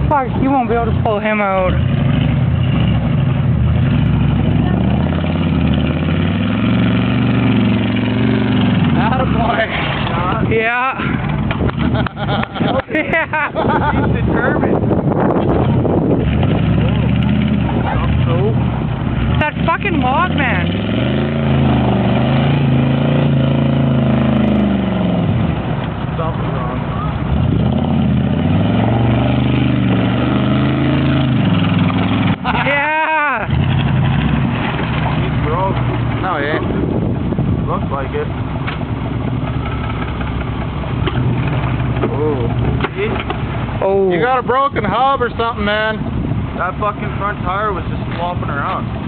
Fuck, you won't be able to pull him out. Attaboy. Yeah. Yeah. He's determined. Oh. That fucking log, man. Something's wrong. Yeah. He's broke. No, he ain't. Looks like it. Ooh. Oh. You got a broken hub or something, man. That fucking front tire was just flopping around.